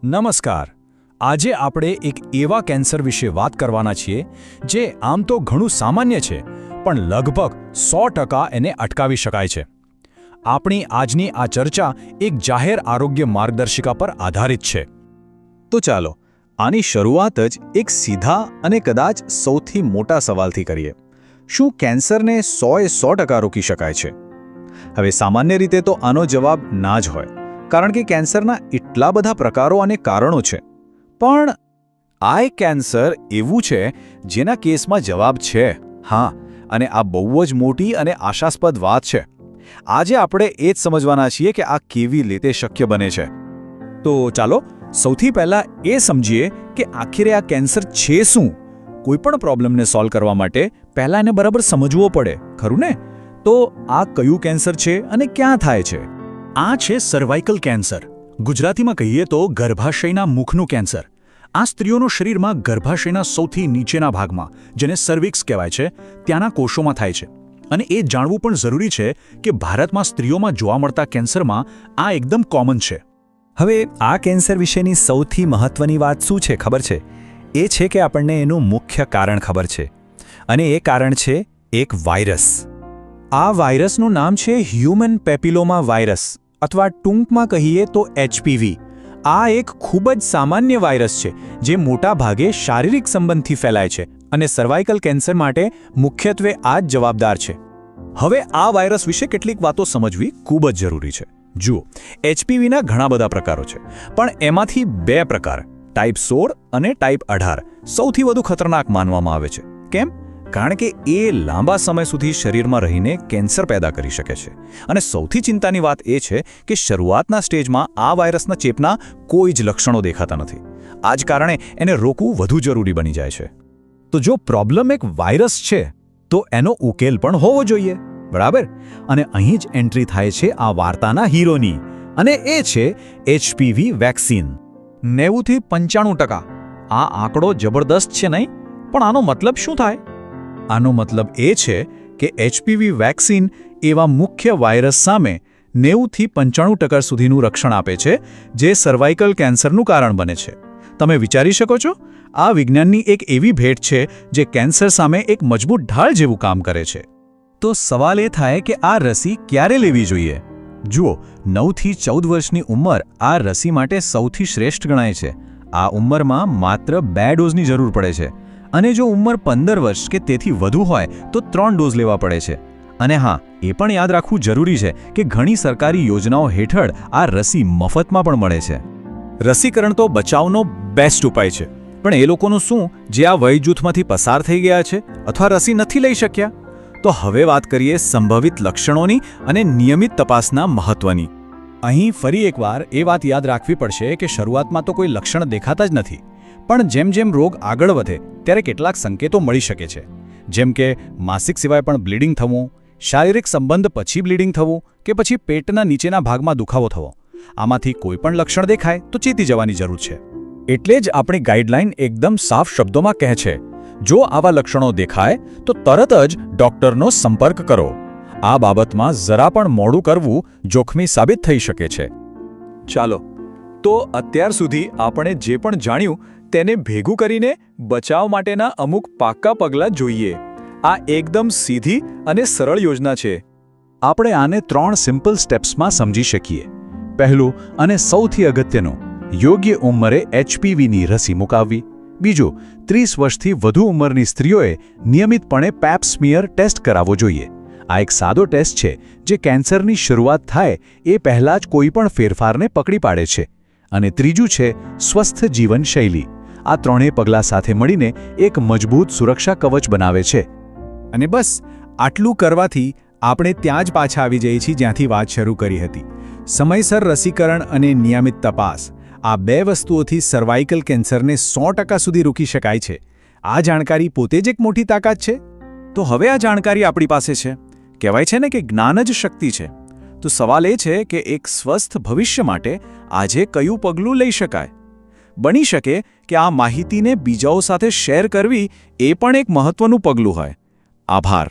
નમસ્કાર. આજે આપણે એક એવા કેન્સર વિશે વાત કરવાના છીએ જે આમ તો ઘણું સામાન્ય છે, પણ લગભગ 100% એને અટકાવી શકાય છે. આપણી આજની આ ચર્ચા એક જાહેર આરોગ્ય માર્ગદર્શિકા પર આધારિત છે. તો ચાલો આની શરૂઆત જ એક સીધા અને કદાચ સૌથી મોટા સવાલથી કરીએ. શું કેન્સરને 100% રોકી શકાય છે? હવે સામાન્ય રીતે તો આનો જવાબ ના જ હોય, કારણ કે કેન્સરના એટલા બધા પ્રકારો અને કારણો છે. પણ આ એક કેન્સર એવું છે જેના કેસમાં જવાબ છે હા, અને આ બહુ જ મોટી અને આશાસ્પદ વાત છે. આજે આપણે એ જ સમજવાના છીએ કે આ કેવી રીતે શક્ય બને છે. તો ચાલો સૌથી પહેલા એ સમજીએ કે આખરે આ કેન્સર છે શું. કોઈપણ પ્રોબ્લેમને સોલ્વ કરવા માટે પહેલા એને બરાબર સમજવો પડે, ખરું ને? તો આ કયું કેન્સર છે અને ક્યાં થાય છે? આ છે સર્વાઇકલ કેન્સર. ગુજરાતીમાં કહીએ તો ગર્ભાશયના મુખનું કેન્સર. આ સ્ત્રીઓના શરીરમાં ગર્ભાશયના સૌથી નીચેના ભાગમાં, જેને સર્વિક્સ કહેવાય છે, ત્યાંના કોષોમાં થાય છે. અને એ જાણવું પણ જરૂરી છે કે ભારતમાં સ્ત્રીઓમાં જોવા મળતા કેન્સરમાં આ એકદમ કોમન છે. હવે આ કેન્સર વિશેની સૌથી મહત્વની વાત શું છે ખબર છે? એ છે કે આપણને એનું મુખ્ય કારણ ખબર છે. અને એ કારણ છે એક વાયરસ. આ વાયરસનું નામ છે હ્યુમન પેપિલોમા વાયરસ, અથવા ટૂંકમાં કહીએ તો HPV. આ એક ખૂબ જ સામાન્ય વાયરસ છે જે મોટા ભાગે શારીરિક સંબંધથી ફેલાય છે અને સર્વાઇકલ કેન્સર માટે મુખ્યત્વે આ જ જવાબદાર છે. હવે આ વાયરસ વિશે કેટલીક વાતો સમજવી ખૂબ જ જરૂરી છે. જુઓ, HPVના ઘણા બધા પ્રકારો છે, પણ એમાંથી 2 પ્રકાર, ટાઈપ 16 અને ટાઈપ 18, સૌથી વધુ ખતરનાક માનવામાં આવે છે. કેમ? કારણ કે એ લાંબા સમય સુધી શરીરમાં રહીને કેન્સર પેદા કરી શકે છે. અને સૌથી ચિંતાની વાત એ છે કે શરૂઆતના સ્ટેજમાં આ વાયરસના ચેપના કોઈ જ લક્ષણો દેખાતા નથી. આ જ કારણે એને રોકવું વધુ જરૂરી બની જાય છે. તો જો પ્રોબ્લેમ એક વાયરસ છે, તો એનો ઉકેલ પણ હોવો જોઈએ, બરાબર? અને અહીં જ એન્ટ્રી થાય છે આ વાર્તાના હીરોની, અને એ છે HPV વેક્સિન. 90થી 95%. આ આંકડો જબરદસ્ત છે નહીં? પણ આનો મતલબ શું થાય? આનો મતલબ એ છે કે HPV વેક્સિન એવા મુખ્ય વાયરસ સામે 90થી 95% સુધીનું રક્ષણ આપે છે, જે સર્વાઇકલ કેન્સરનું કારણ બને છે. તમે વિચારી શકો છો, આ વિજ્ઞાનની એક એવી ભેટ છે જે કેન્સર સામે એક મજબૂત ઢાળ જેવું કામ કરે છે. તો સવાલ એ થાય કે આ રસી ક્યારે લેવી જોઈએ? જુઓ, 9થી 14 વર્ષની ઉંમર આ રસી માટે સૌથી શ્રેષ્ઠ ગણાય છે. આ ઉંમરમાં માત્ર 2 ડોઝની જરૂર પડે છે. અને જો ઉંમર 15 વર્ષ કે તેથી વધુ હોય તો 3 ડોઝ લેવા પડે છે. અને હા, એ પણ યાદ રાખવું જરૂરી છે કે ઘણી સરકારી યોજનાઓ હેઠળ આ રસી મફતમાં પણ મળે છે. રસીકરણ તો બચાવનો બેસ્ટ ઉપાય છે, પણ એ લોકોનું શું જે આ વય જૂથમાંથી પસાર થઈ ગયા છે અથવા રસી નથી લઈ શક્યા? તો હવે વાત કરીએ સંભવિત લક્ષણોની અને નિયમિત તપાસના મહત્વની. અહીં ફરી એકવાર એ વાત યાદ રાખવી પડશે કે શરૂઆતમાં તો કોઈ લક્ષણ દેખાતા જ નથી, પણ જેમ જેમ રોગ આગળ વધે ત્યારે કેટલાક સંકેતો મળી શકે છે. જેમ કે માસિક સિવાય પણ બ્લીડિંગ થવું, શારીરિક સંબંધ પછી બ્લીડિંગ થવું, કે પછી પેટના નીચેના ભાગમાં દુખાવો થવો. આમાંથી કોઈ પણ લક્ષણ દેખાય તો ચેતી જવાની જરૂર છે. એટલે જ આપણી ગાઈડલાઈન એકદમ સાફ શબ્દોમાં કહે છે, જો આવા લક્ષણો દેખાય તો તરત જ ડોક્ટરનો સંપર્ક કરો. આ બાબતમાં જરા પણ મોડું કરવું જોખમી સાબિત થઈ શકે છે. ચાલો, તો અત્યાર સુધી આપણે જે પણ જાણ્યું તેને ભેગું કરીને બચાવ માટેના અમુક પાક્કા પગલાં જોઈએ. આ એકદમ સીધી અને સરળ યોજના છે. આપણે આને 3 સિમ્પલ સ્ટેપ્સમાં સમજી શકીએ. પહેલું અને સૌથી અગત્યનું, યોગ્ય ઉંમરે HPVની રસી મુકાવવી. બીજું, 30 વર્ષથી વધુ ઉંમરની સ્ત્રીઓએ નિયમિતપણે પેપ સ્મિયર ટેસ્ટ કરાવવો જોઈએ. આ એક સાદો ટેસ્ટ છે જે કેન્સરની શરૂઆત થાય એ પહેલાં જ કોઈ પણ ફેરફારને પકડી પાડે છે. અને ત્રીજું છે સ્વસ્થ જીવનશૈલી. આ 3 પગલાં સાથે મળીને એક મજબૂત સુરક્ષા કવચ બનાવે છે. અને બસ આટલું કરવાથી આપણે ત્યાં જ પાછા આવી જઈએ છીએ જ્યાંથી વાત શરૂ કરી હતી. સમયસર રસીકરણ અને નિયમિત તપાસ, આ 2 વસ્તુઓથી સર્વાઇકલ કેન્સરને 100% સુધી રોકી શકાય છે. આ જાણકારી પોતે જ એક મોટી તાકાત છે. તો હવે આ જાણકારી આપણી પાસે છે. કહેવાય છે ને કે જ્ઞાન જ શક્તિ છે. તો સવાલ એ છે કે એક સ્વસ્થ ભવિષ્ય માટે આજે કયું પગલું લઈ શકાય? બની શકે કે આ માહિતીને બીજાઓ સાથે શેર કરવી એ પણ એક મહત્વનું પગલું હોય. આભાર.